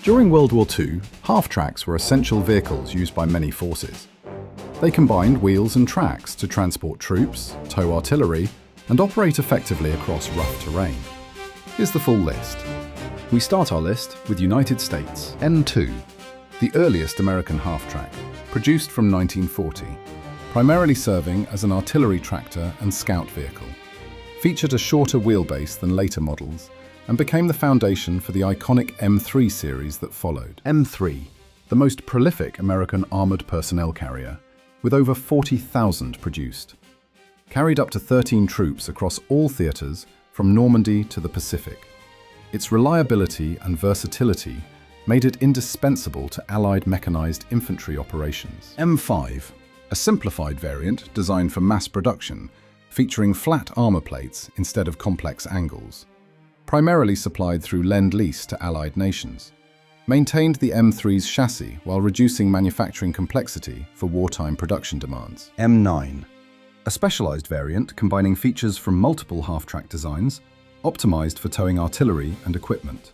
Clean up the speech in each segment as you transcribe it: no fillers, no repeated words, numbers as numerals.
During World War II, half-tracks were essential vehicles used by many forces. They combined wheels and tracks to transport troops, tow artillery, and operate effectively across rough terrain. Here's the full list. We start our list with United States N2, the earliest American half-track, produced from 1940, primarily serving as an artillery tractor and scout vehicle. Featured a shorter wheelbase than later models, and became the foundation for the iconic M3 series that followed. M3, the most prolific American armored personnel carrier, with over 40,000 produced. Carried up to 13 troops across all theaters from Normandy to the Pacific. Its reliability and versatility made it indispensable to Allied mechanized infantry operations. M5, a simplified variant designed for mass production, featuring flat armor plates instead of complex angles. Primarily supplied through Lend-Lease to Allied nations, maintained the M3's chassis while reducing manufacturing complexity for wartime production demands. M9, a specialized variant combining features from multiple half-track designs, optimized for towing artillery and equipment.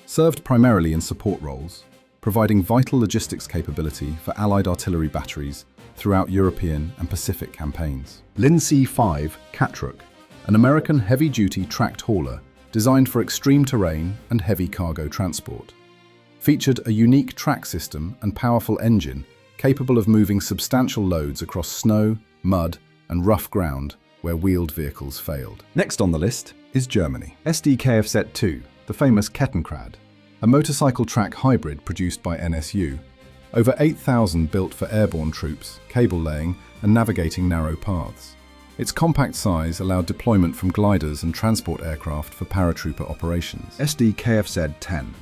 Served primarily in support roles, providing vital logistics capability for Allied artillery batteries throughout European and Pacific campaigns. Lindsay 5 Catruck, an American heavy-duty tracked hauler designed for extreme terrain and heavy cargo transport. Featured a unique track system and powerful engine capable of moving substantial loads across snow, mud, and rough ground where wheeled vehicles failed. Next on the list is Germany. Sd.Kfz 2, the famous Kettenkrad, a motorcycle track hybrid produced by NSU. Over 8,000 built for airborne troops, cable laying, and navigating narrow paths. Its compact size allowed deployment from gliders and transport aircraft for paratrooper operations. Sd.Kfz 10,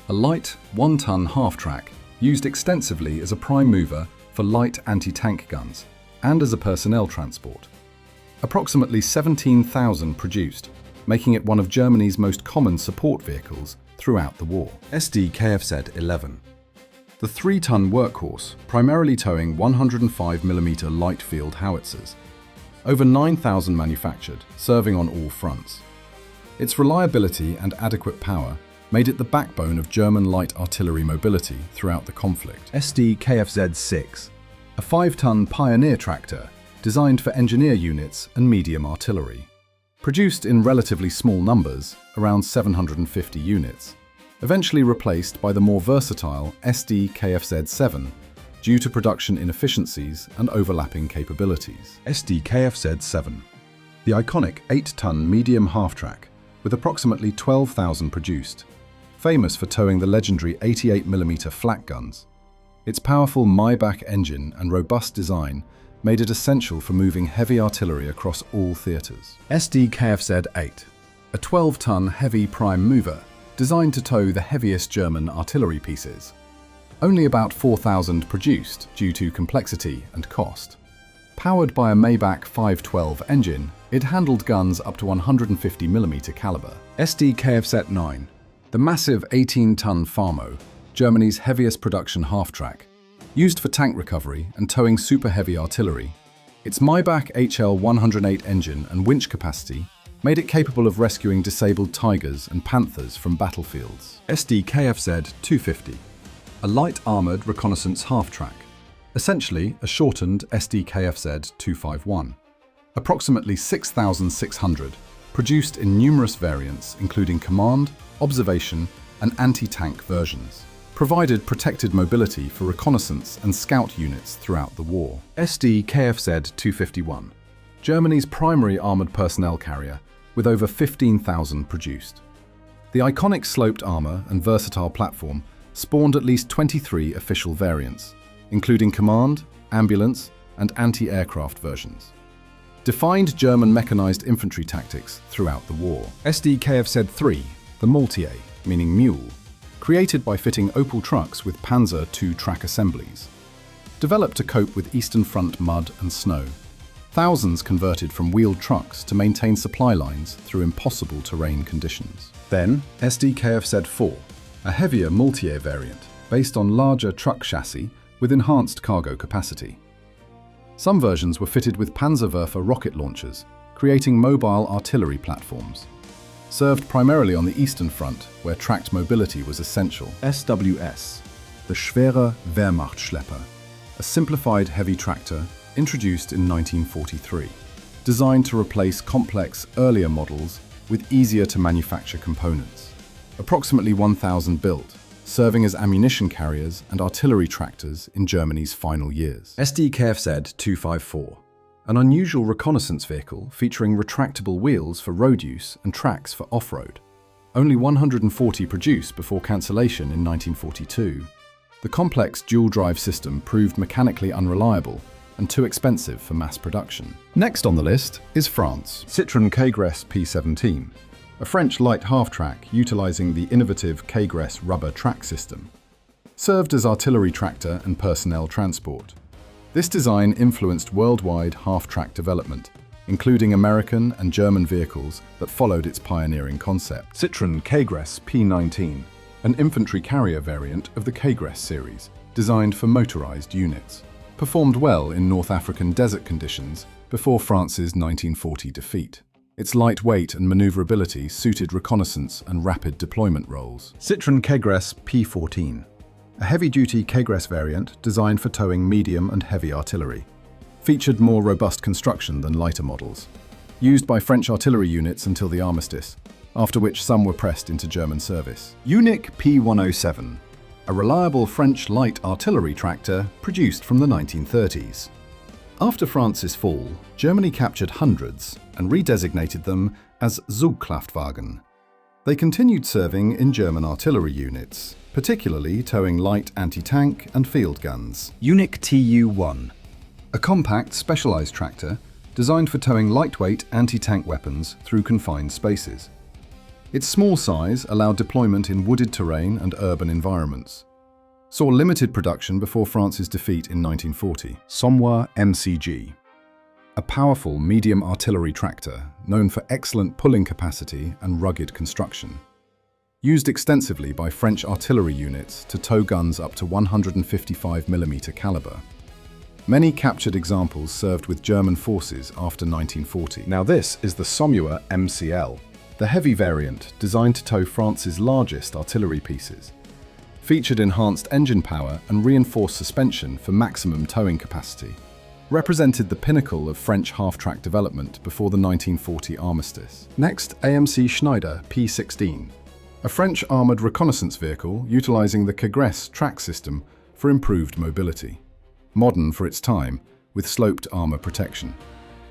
a light, 1-ton half-track used extensively as a prime mover for light anti-tank guns and as a personnel transport. Approximately 17,000 produced, making it one of Germany's most common support vehicles throughout the war. Sd.Kfz 11, the 3-ton workhorse, primarily towing 105mm light field howitzers. Over 9,000 manufactured, serving on all fronts. Its reliability and adequate power made it the backbone of German light artillery mobility throughout the conflict. Sd.Kfz 6, a 5-ton pioneer tractor designed for engineer units and medium artillery. Produced in relatively small numbers, around 750 units, eventually replaced by the more versatile Sd.Kfz 7, due to production inefficiencies and overlapping capabilities. Sd.Kfz 7, the iconic 8-ton medium half-track with approximately 12,000 produced, famous for towing the legendary 88mm flak guns. Its powerful Maybach engine and robust design made it essential for moving heavy artillery across all theaters. Sd.Kfz 8, a 12-ton heavy prime mover designed to tow the heaviest German artillery pieces. Only about 4,000 produced due to complexity and cost. Powered by a Maybach 512 engine, it handled guns up to 150mm caliber. Sd.Kfz 9, the massive 18-ton Farmo, Germany's heaviest production half-track, used for tank recovery and towing super-heavy artillery. Its Maybach HL108 engine and winch capacity made it capable of rescuing disabled Tigers and Panthers from battlefields. Sd.Kfz 250, a light armored reconnaissance half-track, essentially a shortened Sd.Kfz 251. Approximately 6,600, produced in numerous variants including command, observation, and anti-tank versions. Provided protected mobility for reconnaissance and scout units throughout the war. Sd.Kfz 251, Germany's primary armored personnel carrier with over 15,000 produced. The iconic sloped armor and versatile platform spawned at least 23 official variants, including command, ambulance, and anti-aircraft versions. Defined German mechanized infantry tactics throughout the war. Sd.Kfz 3, the Maltier, meaning mule, created by fitting Opel trucks with Panzer II track assemblies. Developed to cope with Eastern Front mud and snow. Thousands converted from wheeled trucks to maintain supply lines through impossible terrain conditions. Then, Sd.Kfz 4, a heavier Maltier variant, based on larger truck chassis with enhanced cargo capacity. Some versions were fitted with Panzerwerfer rocket launchers, creating mobile artillery platforms. served primarily on the Eastern Front, where tracked mobility was essential. SWS, the Schwere Wehrmachtschlepper, a simplified heavy tractor introduced in 1943, designed to replace complex earlier models with easier-to-manufacture components. Approximately 1,000 built, serving as ammunition carriers and artillery tractors in Germany's final years. Sd.Kfz 254, an unusual reconnaissance vehicle featuring retractable wheels for road use and tracks for off-road. Only 140 produced before cancellation in 1942. The complex dual-drive system proved mechanically unreliable and too expensive for mass production. Next on the list is France. Citroën Kfz P17, a French light half-track utilizing the innovative Kfz rubber track system. Served as artillery tractor and personnel transport. This design influenced worldwide half-track development, including American and German vehicles that followed its pioneering concept. Citroën Kfz P19, an infantry carrier variant of the Kfz series, designed for motorized units, performed well in North African desert conditions before France's 1940 defeat. Its lightweight and maneuverability suited reconnaissance and rapid deployment roles. Citroën Kfz P14, a heavy-duty Kfz variant designed for towing medium and heavy artillery. Featured more robust construction than lighter models. Used by French artillery units until the armistice, after which some were pressed into German service. UNIC P107, a reliable French light artillery tractor produced from the 1930s. After France's fall, Germany captured hundreds and redesignated them as Zugkraftwagen. They continued serving in German artillery units, particularly towing light anti-tank and field guns. UNIC TU1, a compact specialized tractor designed for towing lightweight anti-tank weapons through confined spaces. Its small size allowed deployment in wooded terrain and urban environments. Saw limited production before France's defeat in 1940. Sommois MCG, a powerful medium artillery tractor known for excellent pulling capacity and rugged construction. Used extensively by French artillery units to tow guns up to 155mm caliber. Many captured examples served with German forces after 1940. Now this is the Sommois MCL, the heavy variant designed to tow France's largest artillery pieces. Featured enhanced engine power and reinforced suspension for maximum towing capacity. Represented the pinnacle of French half-track development before the 1940 armistice. Next, AMC Schneider P16, a French armoured reconnaissance vehicle utilizing the Kfz track system for improved mobility. Modern for its time, with sloped armour protection.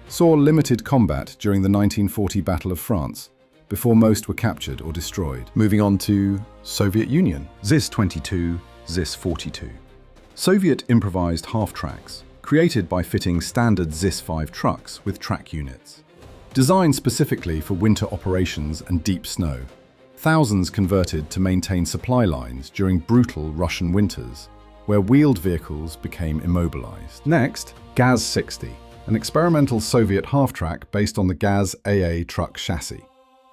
Saw limited combat during the 1940 Battle of France, before most were captured or destroyed. Moving on to Soviet Union. ZIS-22, ZIS-42. Soviet improvised half-tracks, created by fitting standard ZIS-5 trucks with track units. Designed specifically for winter operations and deep snow. Thousands converted to maintain supply lines during brutal Russian winters, where wheeled vehicles became immobilized. Next, GAZ-60, an experimental Soviet half-track based on the GAZ AA truck chassis.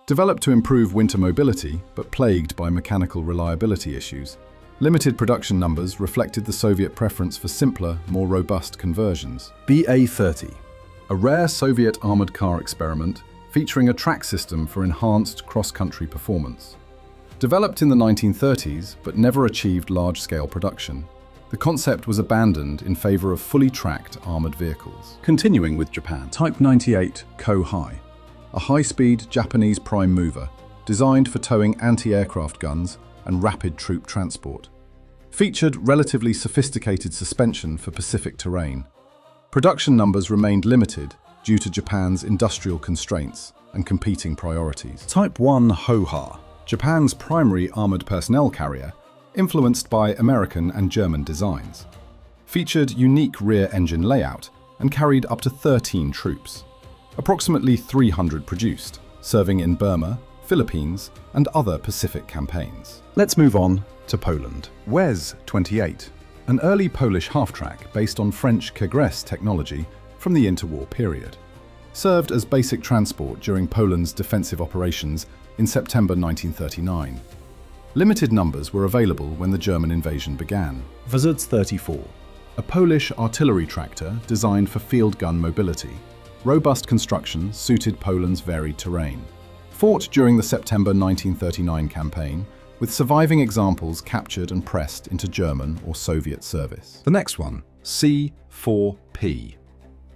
Developed to improve winter mobility, but plagued by mechanical reliability issues. Limited production numbers reflected the Soviet preference for simpler, more robust conversions. BA-30, a rare Soviet armored car experiment featuring a track system for enhanced cross-country performance. Developed in the 1930s, but never achieved large-scale production, the concept was abandoned in favor of fully tracked armored vehicles. Continuing with Japan, Type 98 Ko-Hai, a high-speed Japanese prime mover designed for towing anti-aircraft guns and rapid troop transport. Featured relatively sophisticated suspension for Pacific terrain. Production numbers remained limited due to Japan's industrial constraints and competing priorities. Type 1 Ho-Ha, Japan's primary armored personnel carrier, influenced by American and German designs. Featured unique rear engine layout and carried up to 13 troops. Approximately 300 produced, serving in Burma, Philippines, and other Pacific campaigns. Let's move on to Poland. WEZ-28, an early Polish half-track based on French Kfz technology from the interwar period. Served as basic transport during Poland's defensive operations in September 1939. Limited numbers were available when the German invasion began. WZ-34, a Polish artillery tractor designed for field gun mobility. Robust construction suited Poland's varied terrain. fought during the September 1939 campaign, with surviving examples captured and pressed into German or Soviet service. The next one, C4P.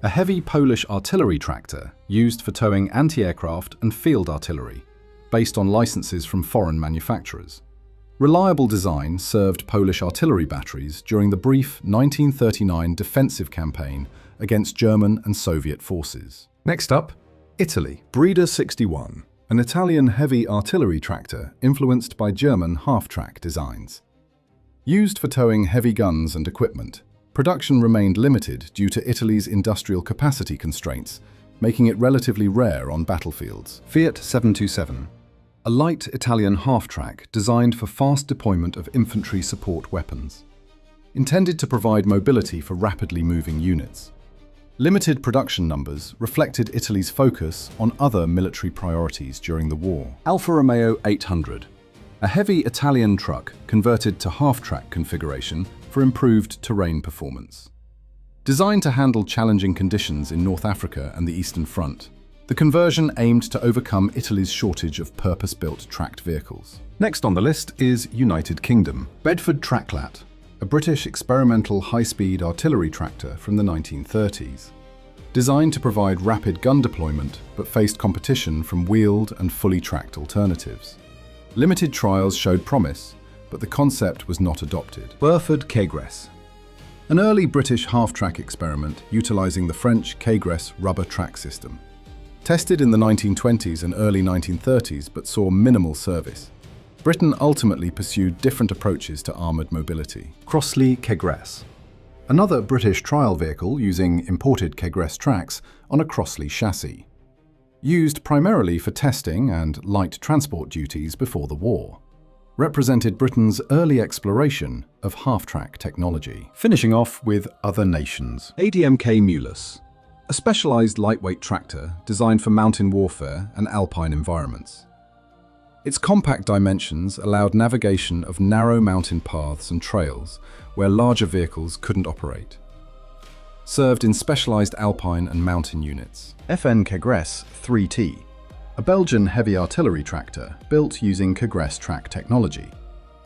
A heavy Polish artillery tractor used for towing anti-aircraft and field artillery, based on licenses from foreign manufacturers. Reliable design served Polish artillery batteries during the brief 1939 defensive campaign against German and Soviet forces. Next up, Italy. Breeder 61, an Italian heavy artillery tractor influenced by German half-track designs. Used for towing heavy guns and equipment, production remained limited due to Italy's industrial capacity constraints, making it relatively rare on battlefields. Fiat 727, a light Italian half-track designed for fast deployment of infantry support weapons. Intended to provide mobility for rapidly moving units. Limited production numbers reflected Italy's focus on other military priorities during the war. Alfa Romeo 800, a heavy Italian truck converted to half-track configuration for improved terrain performance. Designed to handle challenging conditions in North Africa and the Eastern Front, the conversion aimed to overcome Italy's shortage of purpose-built tracked vehicles. Next on the list is United Kingdom. Bedford Tracklat, a British experimental high-speed artillery tractor from the 1930s. Designed to provide rapid gun deployment, but faced competition from wheeled and fully tracked alternatives. Limited trials showed promise, but the concept was not adopted. Burford Kegres, an early British half-track experiment utilizing the French Kegres rubber track system. Tested in the 1920s and early 1930s but saw minimal service. Britain ultimately pursued different approaches to armoured mobility. Crossley Kegres, another British trial vehicle using imported Kegres tracks on a Crossley chassis. Used primarily for testing and light transport duties before the war. Represented Britain's early exploration of half-track technology. Finishing off with other nations. ADMK Mulus, a specialized lightweight tractor designed for mountain warfare and alpine environments. Its compact dimensions allowed navigation of narrow mountain paths and trails where larger vehicles couldn't operate. Served in specialized alpine and mountain units. FN Kegres 3T, a Belgian heavy artillery tractor built using Kegres track technology,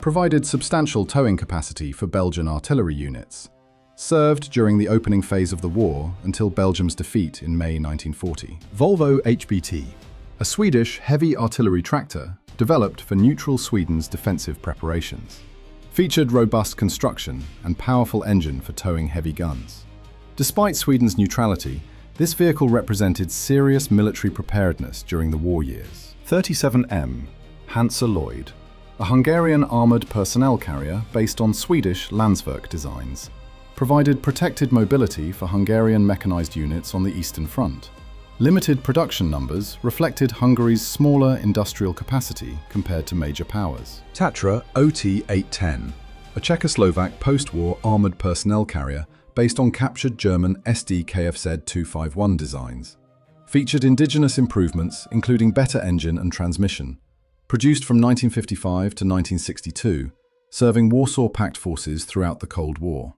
provided substantial towing capacity for Belgian artillery units. Served during the opening phase of the war until Belgium's defeat in May 1940. Volvo HBT, a Swedish heavy artillery tractor developed for neutral Sweden's defensive preparations. Featured robust construction and powerful engine for towing heavy guns. Despite Sweden's neutrality, this vehicle represented serious military preparedness during the war years. 37M, Hansa Lloyd, a Hungarian armoured personnel carrier based on Swedish Landsverk designs, provided protected mobility for Hungarian mechanized units on the Eastern Front. Limited production numbers reflected Hungary's smaller industrial capacity compared to major powers. Tatra OT-810, a Czechoslovak post-war armoured personnel carrier based on captured German Sd.Kfz 251 designs. Featured indigenous improvements including better engine and transmission. Produced from 1955 to 1962, serving Warsaw Pact forces throughout the Cold War.